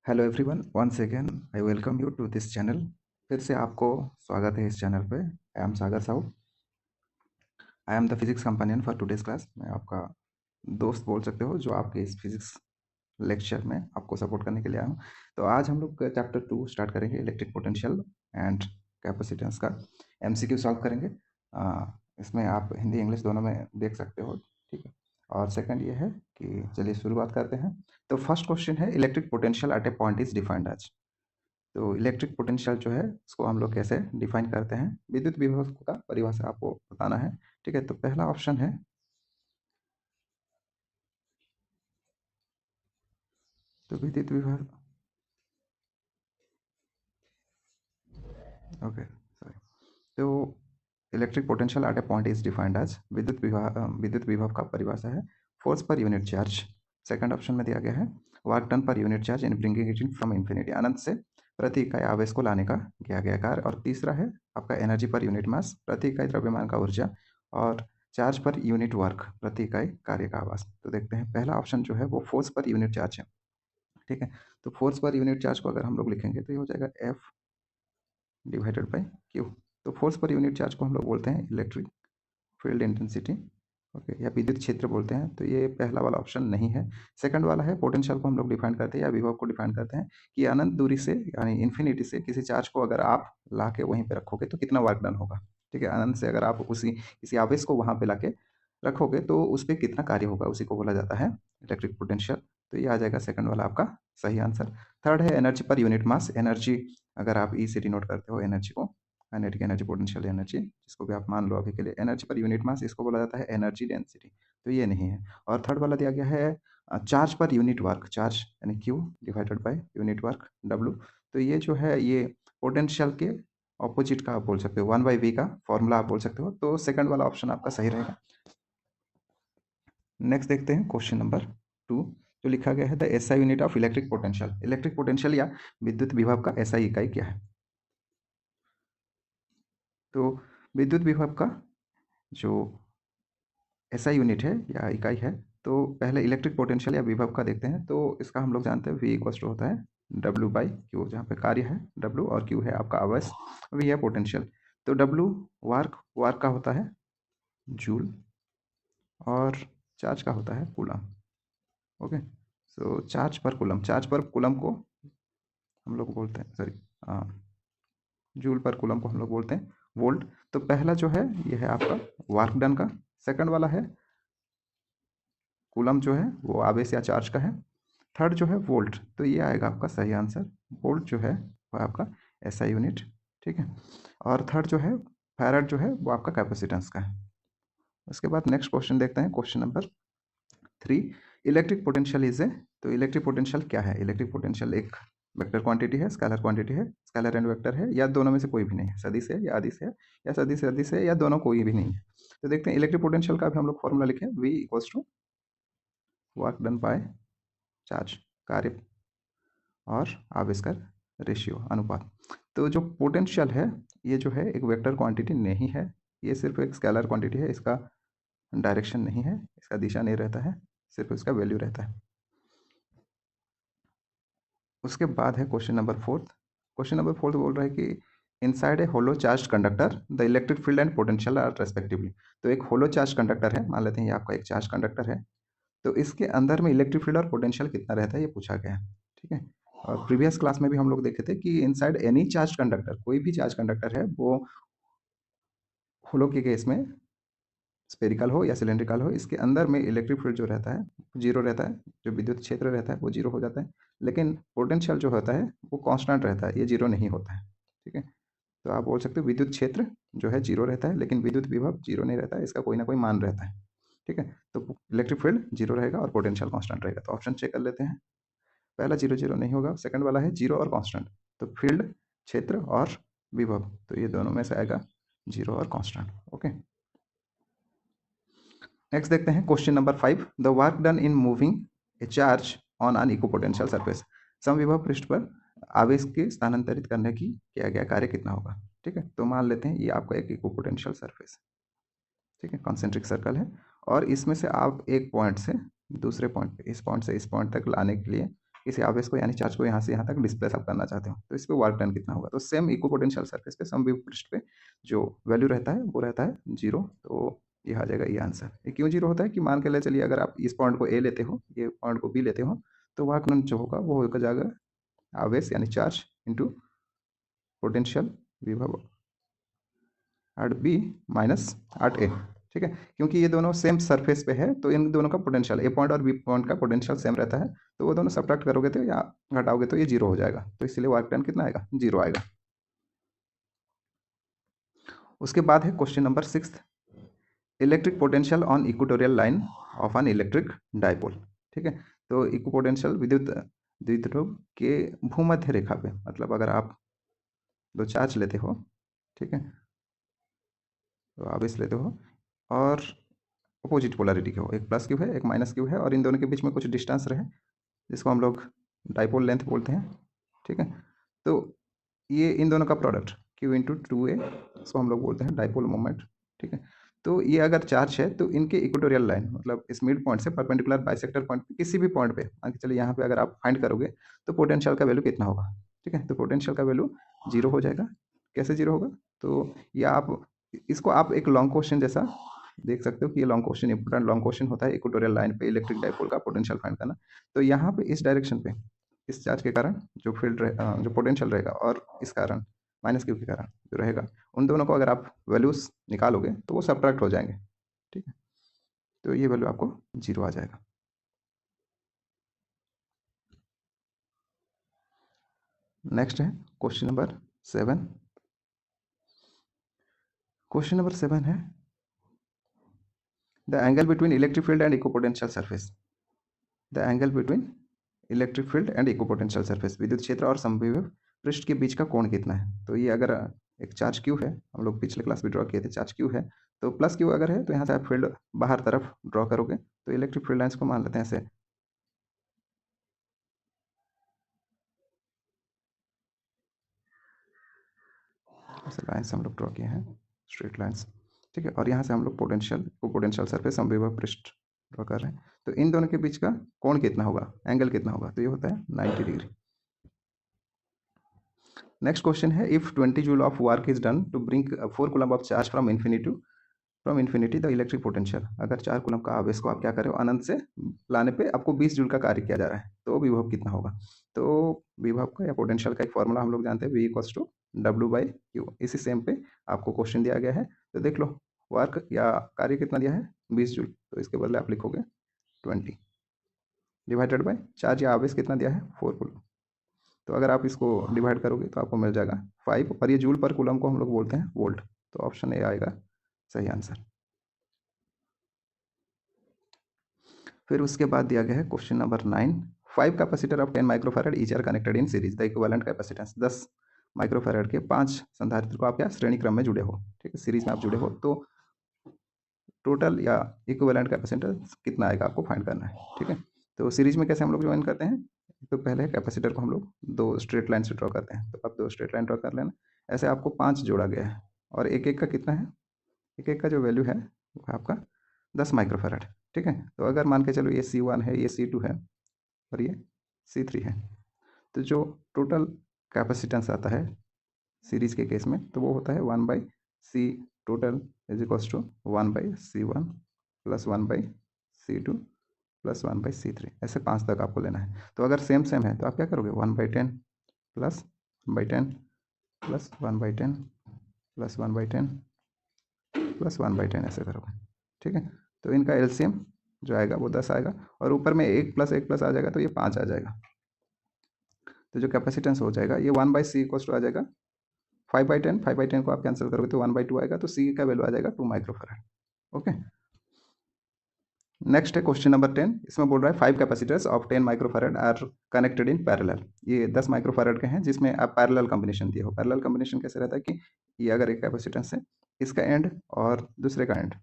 Hello everyone, once again I welcome you to this channel. फिर से आपको स्वागत है इस चैनल पे। I am Sagar Sahu. I am the physics companion for today's class. मैं आपका दोस्त बोल सकते हो जो आपके इस फिजिक्स लेक्चर में आपको सपोर्ट करने के लिए आया हूँ। तो आज हम लोग चैप्टर 2 स्टार्ट करेंगे, इलेक्ट्रिक पोटेंशियल एंड कैपेसिटेंस का एमसीक्यू सॉल्व करेंगे। इसमें आप हिंदी इंग्लिश दोनों में देख सकते हो, ठीक है। और सेकंड ये है कि चलिए शुरुआत करते हैं। तो फर्स्ट क्वेश्चन है, electric potential at a point is defined as. तो इलेक्ट्रिक पोटेंशियल जो है उसको हम लोग कैसे डिफाइन करते हैं, विद्युत विभव का परिभाषा आपको बताना है, ठीक है। तो पहला ऑप्शन है, तो विद्युत विभव, ओके सॉरी। तो electric potential at a point is defined as, विद्युत विभव का परिभाषा है फोर्स पर यूनिट चार्ज। सेकंड ऑप्शन में दिया गया है work done per unit charge in bringing it in from infinity, अनंत से प्रति इकाई आवेश को लाने का किया गया कार्य। और तीसरा है आपका एनर्जी पर यूनिट मास, प्रति इकाई द्रव्यमान का ऊर्जा। और चार्ज पर यूनिट वर्क, प्रति इकाई कार्य का आवास। तो देखते हैं, पहला ऑप्शन जो है वो फोर्स पर यूनिट चार्ज है, ठीक है। तो फोर्स पर यूनिट चार्ज को अगर हम लोग लिखेंगे तो ये हो जाएगा एफ डिवाइडेड बाई क्यू। तो फोर्स पर यूनिट चार्ज को हम लोग बोलते हैं इलेक्ट्रिक फील्ड इंटेंसिटी, ओके, या विद्युत क्षेत्र बोलते हैं। तो ये पहला वाला ऑप्शन नहीं है। सेकंड वाला है, पोटेंशियल को हम लोग डिफाइन करते हैं या विभव को डिफाइन करते हैं कि अनंत दूरी से यानी इन्फिनिटी से किसी चार्ज को अगर आप ला के वहीं पे रखोगे तो कितना वर्क डन होगा, ठीक है। अनंत से अगर आप उसी किसी आवेश को वहाँ पे ला के रखोगे तो उस पर कितना कार्य होगा, उसी को बोला जाता है इलेक्ट्रिक पोटेंशियल। तो ये आ जाएगा सेकंड वाला आपका सही आंसर। थर्ड है energy per unit mass. Energy अगर आप ई से डिनोट करते हो एनर्जी को, काइनेटिक एनर्जी, पोटेंशियल एनर्जी, जिसको भी आप मान लो अभी के लिए, एनर्जी पर यूनिट मास, इसको बोला जाता है एनर्जी डेंसिटी। तो ये नहीं है। और थर्ड वाला दिया गया है charge per unit work, charge यानी Q divided by unit work W. तो ये जो है ये पोटेंशियल के ऑपोजिट का आप बोल सकते हो, 1/v का फॉर्मूला आप बोल सकते हो। तो सेकंड वाला ऑप्शन आपका सही रहेगा। नेक्स्ट देखते हैं क्वेश्चन नंबर 2, जो लिखा गया है the SI unit of electric potential. Electric potential या विद्युत विभव का एसआई इकाई क्या है। तो विद्युत विभव का जो एसआई यूनिट है या इकाई है, तो पहले इलेक्ट्रिक पोटेंशियल या विभव का देखते हैं। तो इसका हम लोग जानते हैं V इक्वल्स टू होता है W बाई क्यू, जहाँ पे कार्य है W और Q है आपका आवेश, V है पोटेंशियल। तो W वार्क, वार्क का होता है जूल, और चार्ज का होता है कूलम, ओके। सो चार्ज पर कूलम, चार्ज पर कूलम को हम लोग बोलते हैं, सॉरी, जूल पर कूलम को हम लोग बोलते हैं वोल्ट। तो पहला जो है ये है आपका वर्क डन का। सेकंड वाला है कूलम, जो है वो आवेश या चार्ज का है। थर्ड जो है वोल्ट, तो ये आएगा आपका सही आंसर। वोल्ट जो है वो आपका एसआई यूनिट, ठीक है। और थर्ड जो है फैराड, जो है वो आपका कैपेसिटेंस का है। उसके बाद नेक्स्ट क्वेश्चन देखते हैं, question number 3, electric potential is a. तो इलेक्ट्रिक पोटेंशियल क्या है। इलेक्ट्रिक पोटेंशियल एक वेक्टर क्वांटिटी है, स्केलर क्वांटिटी है, स्केलर एंड वेक्टर है, या दोनों में से कोई भी नहीं है, सदिश है या अदिश है, या सदिश से अदिश है, या दोनों कोई भी नहीं है। तो देखते हैं इलेक्ट्रिक पोटेंशियल का भी हम लोग फॉर्मूला लिखें, V equals to work done by charge, कार्य और आवेश का रेशियो, अनुपात। तो जो पोटेंशियल है ये जो है एक वेक्टर क्वांटिटी नहीं है, ये सिर्फ एक स्केलर क्वांटिटी है। इसका डायरेक्शन नहीं है, इसका दिशा नहीं रहता है, सिर्फ इसका वैल्यू रहता है। उसके बाद है क्वेश्चन नंबर 4। क्वेश्चन नंबर 4 बोल रहा है कि inside a hollow charge conductor the electric field and potential are respectively. तो एक होलो चार्ज कंडक्टर है, मान लेते हैं ये आपका एक चार्ज कंडक्टर है। तो इसके अंदर में इलेक्ट्रिक फील्ड और पोटेंशियल कितना रहता है ये पूछा गया है, ठीक है। और प्रीवियस क्लास में भी हम लोग देखे थे कि इनसाइड एनी चार्ज कंडक्टर, कोई भी चार्ज कंडक्टर है वो होलो के केस में स्पेरिकल हो या सिलेंड्रिकल हो, इसके अंदर में इलेक्ट्रिक फील्ड जो रहता है जीरो रहता है, जो विद्युत क्षेत्र रहता है वो जीरो हो जाता है। लेकिन पोटेंशियल जो होता है वो कांस्टेंट रहता है, ये जीरो नहीं होता है, ठीक है। तो आप बोल सकते हो विद्युत क्षेत्र जो है जीरो रहता है, लेकिन विद्युत विभव जीरो नहीं रहता है, इसका कोई ना कोई मान रहता है, ठीक है। तो इलेक्ट्रिक फील्ड जीरो रहेगा और पोटेंशियल कांस्टेंट रहेगा। तो ऑप्शन चेक कर लेते हैं। पहला जीरो जीरो नहीं होगा, सेकंड वाला है जीरो और कांस्टेंट। तो फील्ड, क्षेत्र और विभव, तो ये दोनों में से आएगा जीरो और कांस्टेंट, ओके। नेक्स्ट देखते हैं question number 5, the work done in moving a charge on an equipotential surface. समविभव पृष्ठ पर आवेश के स्थानांतरित करने की किया गया कार्य कितना होगा, ठीक है। तो मान लेते हैं ये आपका एक इक्विपोटेंशियल सरफेस, ठीक है, कॉन्सेंट्रिक सर्कल है। और इसमें से आप एक पॉइंट से दूसरे पॉइंट पे, इस पॉइंट से इस पॉइंट तक लाने के लिए किसी आवेश को यानी चार्ज को यहाँ से यहाँ तक डिस्प्लेस आप करना चाहते हो, तो इस पे वर्क डन कितना होगा। तो सेम इक्विपोटेंशियल सरफेस पे समविभव पृष्ठ पे जो वैल्यू रहता है वो रहता है 0। तो ये आ जाएगा ये आंसर। ये क्यों 0 होता है कि मान के ले चलिए अगर आप इस पॉइंट को ए लेते हो, ये पॉइंट को बी लेते हो, तो वर्क डन जो होगा वो हो जाएगा आवेश यानी चार्ज इंटू पोटेंशियल विभव आर्ट बी माइनस आर्ट ए। ठीक है, क्योंकि ये दोनों सेम सरफेस पे है तो इन दोनों का पोटेंशियल, ए पॉइंट और बी पॉइंट का पोटेंशियल सेम रहता है, तो वो दोनों सब्ट्रैक्ट करोगे तो या घटाओगे तो ये 0 हो जाएगा, तो इसलिए वर्क डन कितना आएगा 0 आएगा। उसके बाद है question number 6, electric potential on equatorial line of an electric dipole. ठीक है, तो इक्विपोटेंशियल विद्युत द्विध्रुव के भूमध्य रेखा पे, मतलब अगर आप दो चार्ज लेते हो, ठीक है, तो आवेश लेते हो और अपोजिट पोलैरिटी के हो, एक प्लस क्यू है एक माइनस क्यू है, और इन दोनों के बीच में कुछ डिस्टेंस रहे जिसको हम लोग डाइपोल लेंथ बोलते हैं। ठीक है, तो ये इन दोनों का प्रोडक्ट क्यू इंटू 2a, इसको हम लोग बोलते हैं डाइपोल मोमेंट। ठीक है, तो ये अगर चार्ज है तो इनके इक्वेटोरियल लाइन, मतलब इस मिड पॉइंट से परपेंडिकुलर बाइसेक्टर पॉइंट पे किसी भी पॉइंट पे मान के चलिए यहाँ पे अगर आप फाइंड करोगे तो पोटेंशियल का वैल्यू कितना होगा। ठीक है, तो पोटेंशियल का वैल्यू 0 हो जाएगा। कैसे 0 होगा, तो ये आप इसको आप एक लॉन्ग क्वेश्चन जैसा देख सकते हो कि ये long question important long question होता है इक्वेटोरियल लाइन पे इलेक्ट्रिक डाइपोल का पोटेंशियल फाइंड करना। तो यहाँ पे इस डायरेक्शन पे इस चार्ज के कारण जो फील्ड जो पोटेंशियल रहेगा और इस कारण माइनस क्यू के कारण जो रहेगा, उन दोनों को अगर आप वैल्यूज निकालोगे तो वो सब्ट्रैक्ट हो जाएंगे। ठीक है, तो ये वैल्यू आपको 0 आ जाएगा। नेक्स्ट है क्वेश्चन नंबर 7। क्वेश्चन नंबर 7 है the angle between electric field and equipotential surface. The angle between electric field and equipotential surface, विद्युत क्षेत्र और समविभव पृष्ठ के बीच का कोण कितना है। तो ये अगर एक चार्ज क्यू है, हम लोग पिछले क्लास में ड्रॉ किए थे, चार्ज क्यू है, तो प्लस क्यू अगर है तो यहाँ से आप फील्ड बाहर तरफ ड्रॉ करोगे, तो इलेक्ट्रिक फील्ड लाइन्स को मान लेते हैं ऐसे, ऐसे लाइन्स हम लोग ड्रॉ किए हैं, स्ट्रेट लाइन्स। ठीक है, और यहाँ से हम लोग पोटेंशियल सरफेस समविभव पृष्ठ ड्रॉ कर रहे हैं, तो इन दोनों के बीच का कोण कितना होगा, एंगल कितना होगा, तो ये होता है 90 डिग्री। नेक्स्ट क्वेश्चन है if 20 joule of work is done to bring 4 coulomb of charge from infinity the electric potential. अगर 4 कूलम का आवेश को आप क्या करें अनंत से लाने पे आपको 20 जूल का कार्य किया जा रहा है, तो विभव कितना होगा। तो विभव का या पोटेंशियल का एक फॉर्मूला हम लोग जानते हैं, V = W/Q। इसी सेम पे आपको क्वेश्चन दिया गया है, तो देख लो वर्क या कार्य कितना दिया है 20 जूल, तो इसके बदले आप लिखोगे 20 डिवाइडेड बाय चार्ज या आवेश कितना दिया है 4 कूलम। तो अगर आप इसको डिवाइड करोगे तो आपको मिल जाएगा 5, और ये जूल पर कूलम को हम लोग बोलते हैं वोल्ट, तो ऑप्शन ए आएगा सही आंसर। फिर उसके बाद दिया गया है question number 9, 5 capacitor of 10 microfarad each are connected in series the equivalent capacitance. 10 microfarad के 5 संधारित्र को आप क्या श्रेणी क्रम में जुड़े हो, ठीक है, सीरीज में आप जुड़े हो, तो टोटल या इक्विवेलेंट कैपेसिटेंस कितना आएगा आपको फाइंड करना है। ठीक है, तो सीरीज में कैसे हम लोग ज्वाइन करते हैं, तो पहले कैपेसिटर को हम लोग 2 स्ट्रेट लाइन से ड्रॉ करते हैं, तो आप 2 स्ट्रेट लाइन ड्रॉ कर लेना। ऐसे आपको 5 जोड़ा गया है, और एक एक का कितना है, एक एक का जो वैल्यू है वो आपका 10 माइक्रोफैराड। ठीक है, तो अगर मान के चलो ये C1 है, ये C2 है और ये C3 है, तो जो टोटल कैपेसिटेंस आता है सीरीज के केस में, तो वो होता है 1/C total is equals to 1/C1 plus 1/C2 plus 1/C3, ऐसे 5 तक आपको लेना है। तो अगर सेम सेम है तो आप क्या करोगे 1/10 प्लस 1/10 प्लस 1/10 प्लस 1/10 प्लस 1/10 ऐसे करोगे। ठीक है, तो इनका एलसीएम जो आएगा वो 10 आएगा, और ऊपर में 1 प्लस आ जाएगा तो ये 5 आ जाएगा। तो जो कैपेसिटेंस हो जाएगा ये 1/C इक्वल्स टू आ जाएगा 5/10, 5/10 को आप कैंसिल करोगे तो 1/2 आएगा, तो C का वैल्यू आ जाएगा 2 माइक्रोफैराड। ओके, नेक्स्ट है क्वेश्चन नंबर 10, इसमें बोल रहा है 5 capacitors of 10 microfarad are connected in parallel. ये 10 माइक्रोफैराड के हैं जिसमें आप पैरेलल कॉम्बिनेशन दिए हो। पैरेलल कॉम्बिनेशन कैसे रहता है कि ये अगर एक कैपेसिटेंस है, इसका एंड और दूसरे का एंड,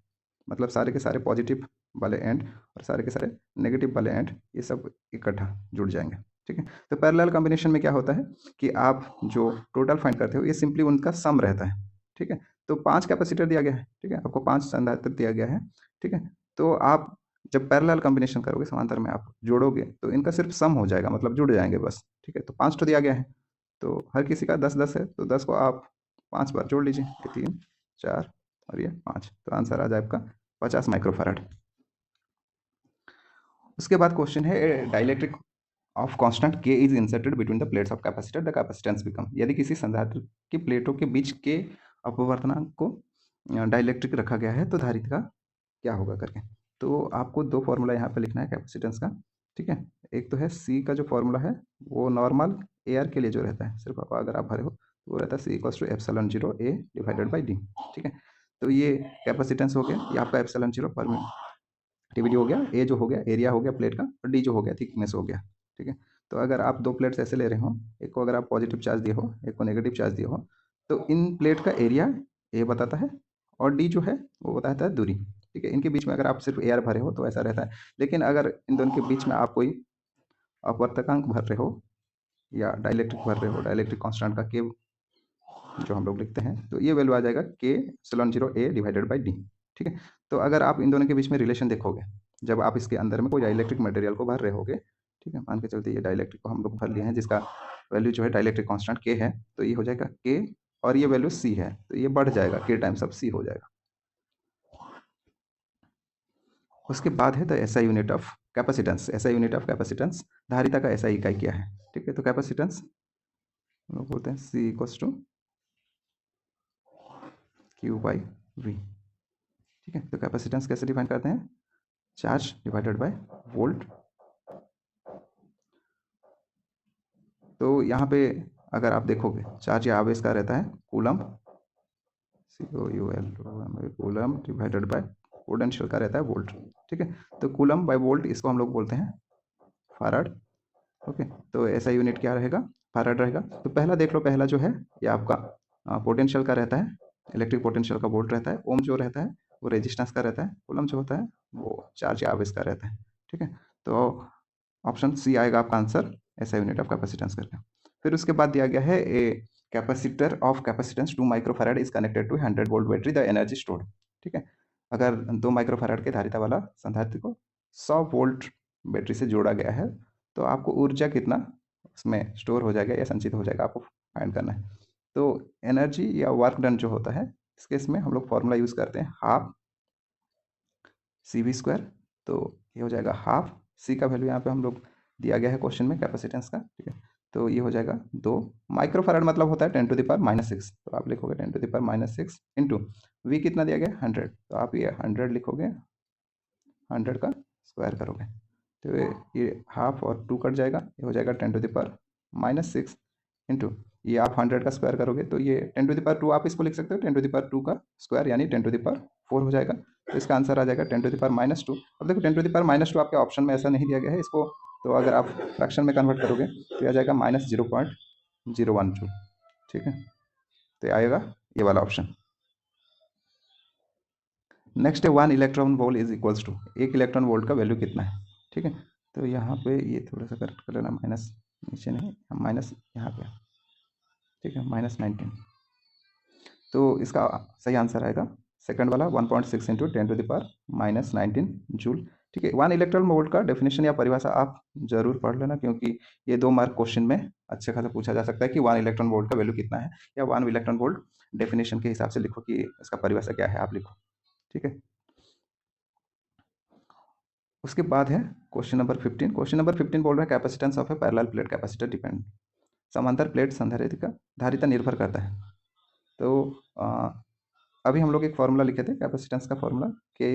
मतलब सारे के सारे पॉजिटिव वाले एंड और सारे के सारे नेगेटिव वाले एंड, ये सब इकट्ठा जुड़ जाएंगे। ठीक है, तो पैरेलल कॉम्बिनेशन में क्या होता है कि आप जो टोटल फाइंड करते हो ये सिंपली उनका सम रहता है। ठीक है, तो 5 कैपेसिटर दिया गया है, ठीक है, आपको 5 संधारित्र दिया गया है। ठीक है, तो आप जब पैरेलल कॉम्बिनेशन करोगे, समांतर में आप जोड़ोगे तो इनका सिर्फ सम हो जाएगा, मतलब जुड़ जाएंगे बस। ठीक है, तो 5 तो दिया गया है, तो हर किसी का 10-10 है, तो 10 को आप 5 बार जोड़ लीजिए, ये 3 4 और ये 5, तो आंसर आ जाए आपका 50 माइक्रोफैराड। उसके बाद क्वेश्चन है डाइलेक्ट्रिक ऑफ कांस्टेंट के is inserted between the plates of capacitor, the capacitance become. यदि किसी संधारित्र की प्लेटों के बीच के अपवर्तनांक को डाइलेक्ट्रिक रखा गया है तो धारिता का क्या होगा करके। तो आपको दो फॉर्मूला यहाँ पे लिखना है कैपेसिटेंस का। ठीक है, एक तो है सी का जो फॉर्मूला है वो नॉर्मल एयर के लिए जो रहता है, सिर्फ अगर आप भरे हो तो वो रहता है C equals to epsilon zero A divided by D. ठीक है, तो ये कैपेसिटेंस हो गया, ये आपका एप्सिलॉन जीरो परमिटिविटी हो गया, ए जो हो गया एरिया हो गया प्लेट का, और डी जो हो गया थिकनेस हो गया। ठीक है, तो अगर आप दो प्लेट्स ऐसे ले रहे हो, एक को अगर आप पॉजिटिव चार्ज दिए हो, एक को नेगेटिव चार्ज दिए हो, तो इन प्लेट का एरिया ए बताता है और डी जो है वो बताता है दूरी। ठीक है, इनके बीच में अगर आप सिर्फ एयर भरे हो तो ऐसा रहता है, लेकिन अगर इन दोनों के बीच में आप कोई अपवर्तकांक भर रहे हो या डाइलेक्ट्रिक भर रहे हो, डाइलेक्ट्रिक कांस्टेंट का के जो हम लोग लिखते हैं, तो ये वैल्यू आ जाएगा के epsilon zero A divided by D. ठीक है, तो अगर आप इन दोनों के बीच में रिलेशन देखोगे, जब आप इसके अंदर में कोई डाइलेक्ट्रिक मटेरियल को भर रहे होगे, ठीक है, मान के चलते ये डाइलेक्ट्रिक को हम लोग भर लिए हैं जिसका वैल्यू जो है डाइलेक्ट्रिक कांस्टेंट के है, तो ये हो जाएगा के और ये वैल्यू सी है, तो ये बढ़ जाएगा के टाइम्स अब सी हो जाएगा। उसके बाद है the SI unit of capacitance. SI unit of capacitance, धारिता का एसआई इकाई क्या है। ठीक है, तो कैपेसिटेंस हम लोग बोलते हैं C equals to Q by V. ठीक है, तो कैपेसिटेंस कैसे डिफाइन करते हैं, चार्ज डिवाइडेड बाय वोल्ट। तो यहाँ पे अगर आप देखोगे चार्ज या आवेश का रहता है coulomb, coulomb divided by potential का रहता है वोल्ट। ठीक है, तो कूलम बाय वोल्ट इसको हम लोग बोलते हैं फैराड। ओके, तो ऐसा यूनिट क्या रहेगा, फैराड रहेगा। तो पहला देख लो, पहला जो है ये आपका पोटेंशियल का रहता है, इलेक्ट्रिक पोटेंशियल का वोल्ट रहता है, ओम जो रहता है वो रेजिस्टेंस का रहता है, कूलम जो होता है वो चार्ज या आवेश का रहता है। ठीक है, तो ऑप्शन सी आएगा आपका आंसर, ऐसा यूनिट ऑफ कैपेसिटेंस करके। फिर उसके बाद दिया गया है a capacitor of capacitance 2 microfarad is connected to 100 volt battery, the energy stored. ठीक है, अगर 2 माइक्रोफैराड के धारिता वाला संधारित्र को 100 वोल्ट बैटरी से जोड़ा गया है तो आपको ऊर्जा कितना उसमें स्टोर हो जाएगा या संचित हो जाएगा, आपको फाइंड करना है। तो एनर्जी या वर्क डन जो होता है इस केस में हम लोग फॉर्मूला यूज़ करते हैं हाफ सी वी स्क्वायर। तो ये हो जाएगा हाफ, सी का वैल्यू यहाँ पे हम लोग दिया गया है क्वेश्चन में कैपेसिटेंस का। ठीक है, तो ये हो जाएगा 2 माइक्रोफैराड, मतलब होता है 10⁻⁻6, तो आप लिखोगे 10⁻⁻6 इंटू वी कितना दिया गया 100, तो आप ये 100 लिखोगे, 100 का स्क्वायर करोगे तो ये हाफ और 2 कट जाएगा, ये हो जाएगा 10⁻⁻6 इंटू ये आप 100 का स्क्वायर करोगे तो ये 10⁻2 आप इसको लिख सकते हो, 10⁻2 का स्क्वायर यानी 10⁻4 हो जाएगा। तो इसका आंसर आ जाएगा 10⁻²। अब देखो 10⁻² आपके ऑप्शन में ऐसा नहीं दिया गया है इसको, तो अगर आप फ्रैक्शन में कन्वर्ट करोगे तो आ जाएगा -0.012। ठीक है, तो आएगा ये वाला ऑप्शन। नेक्स्ट है 1 electron volt is equals to, 1 electron volt का वैल्यू कितना है। ठीक है, तो यहाँ पे ये थोड़ा सा करेक्ट कर लेना, माइनस नीचे नहीं, माइनस यहाँ पे। ठीक है, -19, तो इसका सही आंसर आएगा सेकंड वाला 1.6 इंटू 10⁻⁻19 जूल। ठीक है, 1 इलेक्ट्रॉन वोल्ट का डेफिनेशन या परिभाषा आप जरूर पढ़ लेना, क्योंकि ये 2 मार्क क्वेश्चन में अच्छे खासा पूछा जा सकता है कि 1 इलेक्ट्रॉन वोल्ट का वैल्यू कितना है, या 1 इलेक्ट्रॉन वोल्ट डेफिनेशन के हिसाब से लिखो कि इसका परिभाषा क्या है, आप लिखो। ठीक है, उसके बाद है क्वेश्चन नंबर 15। क्वेश्चन नंबर 15 बोल रहा है capacitance of A parallel plate capacitor depend, समांतर प्लेट संधारित्र का धारिता निर्भर करता है। तो अभी हम लोग एक फॉर्मूला लिखे थे कैपेसिटेंस का फॉर्मूला, के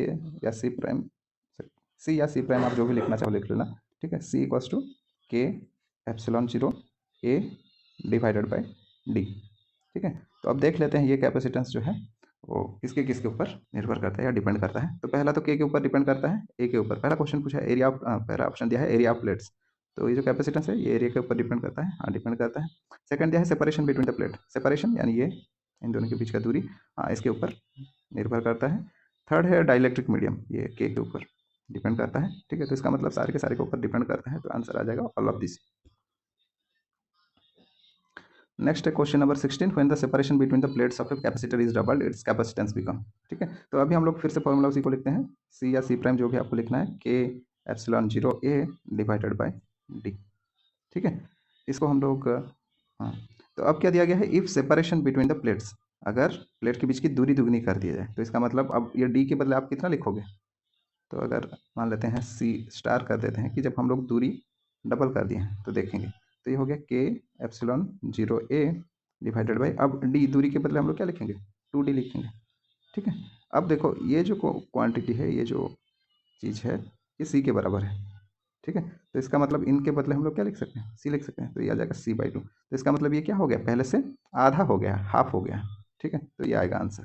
या सी प्राइम, सी या सी प्राइम आप जो भी लिखना चाहो लिख लेना। ठीक है, सी इक्वल्स टू के epsilon zero A divided by D. ठीक है, तो अब देख लेते हैं ये कैपेसिटेंस जो है वो किसके किसके ऊपर निर्भर करता है या डिपेंड करता है। तो पहला तो के ऊपर डिपेंड करता है, ए के ऊपर। पहला क्वेश्चन पूछा है एरिया ऑफ, पहला ऑप्शन दिया है एरिया ऑफ प्लेट्स, तो ये जो कैपेसिटेंस है ये एरिया के ऊपर डिपेंड करता है, हाँ डिपेंड करता है। सेकंड दिया है separation between the plate, separation यानी ये इन दोनों के बीच का दूरी, हाँ इसके ऊपर निर्भर करता है। थर्ड है डाइलेक्ट्रिक मीडियम, ये के ऊपर डिपेंड करता है। ठीक है, तो इसका मतलब सारे के सारे के ऊपर डिपेंड करता है, तो आंसर आ जाएगा ऑल ऑफ दिस। नेक्स्ट है question number 16, when the separation between the plates of a capacitor is doubled it's capacitance become. ठीक है, तो अभी हम लोग फिर से फॉर्मूला उसी को लिखते हैं, सी या सी प्राइम जो भी आपको लिखना है, के epsilon 0 A divided by D. ठीक है, इसको हम लोग हाँ, तो अब क्या दिया गया है, if separation between the plates, अगर प्लेट के बीच की दूरी दुगनी कर दी जाए, तो इसका मतलब अब ये डी के बदले आप कितना लिखोगे, तो अगर मान लेते हैं सी स्टार कर देते हैं कि जब हम लोग दूरी डबल कर दिए हैं तो देखेंगे, तो ये हो गया के एप्सिलॉन 0 ए डिवाइडेड बाई, अब डी दूरी के बदले हम लोग क्या लिखेंगे, 2d लिखेंगे। ठीक है, अब देखो ये जो क्वांटिटी है, ये जो चीज़ है, ये सी के बराबर है। ठीक है, तो इसका मतलब इनके बदले हम लोग क्या लिख सकते हैं, सी लिख सकते हैं, तो ये आ जाएगा c/2। तो इसका मतलब ये क्या हो गया, पहले से आधा हो गया, हाफ हो गया। ठीक है, तो ये आएगा आंसर।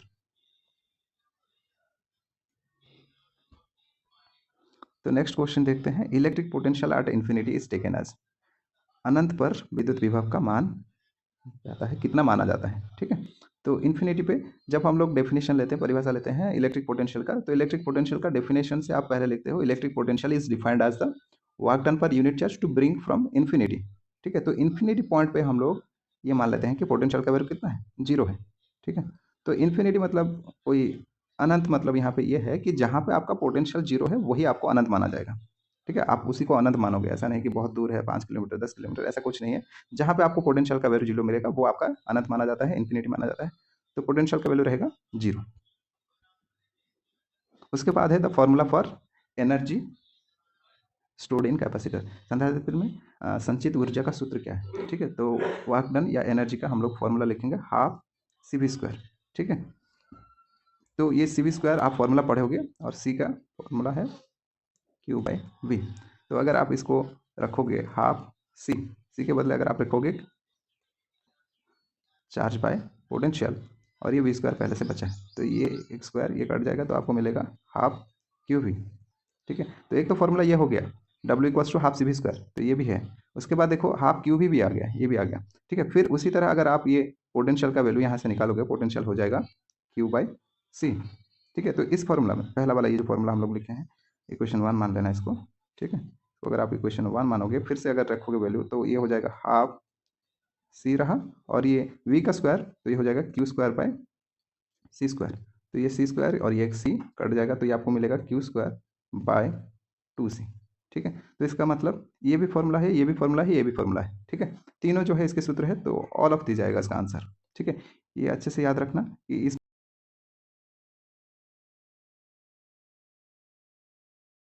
तो नेक्स्ट क्वेश्चन देखते हैं, electric potential at infinity is taken as, अनंत पर विद्युत विभव का मान जाता है, कितना माना जाता है। ठीक है, तो इन्फिनिटी पे जब हम लोग डेफिनेशन लेते हैं, परिभाषा लेते हैं इलेक्ट्रिक पोटेंशियल का, तो इलेक्ट्रिक पोटेंशियल का डेफिनेशन से आप पहले लिखते हो, electric potential is defined as the work done per unit charge to bring from infinity. ठीक है, तो इन्फिनिटी पॉइंट पे हम लोग ये मान लेते हैं कि पोटेंशियल का वैल्यू कितना है, 0 है। ठीक है, तो इन्फिनिटी मतलब कोई अनंत, मतलब यहाँ पे ये है कि जहाँ पे आपका पोटेंशियल 0 है वही आपको अनंत माना जाएगा। ठीक है, आप उसी को अनंत मानोगे, ऐसा नहीं कि बहुत दूर है 5 किलोमीटर 10 किलोमीटर, ऐसा कुछ नहीं है। जहाँ पे आपको पोटेंशियल का वैल्यू 0 मिलेगा वो आपका अनंत माना जाता है, इन्फिनिटी माना जाता है। तो पोटेंशियल का वैल्यू रहेगा 0। उसके बाद है the formula for energy stored in capacitor, संधारित्र में संचित ऊर्जा का सूत्र क्या है। ठीक है, तो वर्क डन या एनर्जी का हम लोग फॉर्मूला लिखेंगे हाफ CV²। ठीक है, तो ये CV² आप फॉर्मूला पढ़ोगे और सी का फॉर्मूला है Q/V। तो अगर आप इसको रखोगे हाफ सी के बदले अगर आप रखोगे चार्ज बाय पोटेंशियल, और ये V² पहले से बचा है, तो ये एक स्क्वायर ये कट जाएगा, तो आपको मिलेगा हाफ QV। ठीक है, तो एक तो फॉर्मूला ये हो गया W = हाफ CV², तो ये भी है। उसके बाद देखो हाफ QV भी आ गया, ये भी आ गया। ठीक है, फिर उसी तरह अगर आप ये पोटेंशियल का वैल्यू यहाँ से निकालोगे, पोटेंशियल हो जाएगा Q/C। ठीक है, तो इस फॉर्मूला में पहला वाला ये जो फॉर्मूला हम लोग लिखे हैं, इक्वेशन 1 मान लेना इसको। ठीक है, तो अगर आप इक्वेशन 1 मानोगे, फिर से अगर रखोगे वैल्यू, तो ये हो जाएगा हाफ C रहा, और ये V का स्क्वायर, तो ये हो जाएगा Q²/C²। तो ये C² और ये एक C कट जाएगा, तो ये आपको मिलेगा Q²/2C। ठीक है, तो इसका मतलब ये भी फॉर्मूला है, ये भी फॉर्मूला है, ये भी फॉर्मूला है। ठीक है, तीनों जो है इसके सूत्र है, तो ऑल ऑफ दी जाएगा इसका आंसर। ठीक है, ये अच्छे से याद रखना कि इस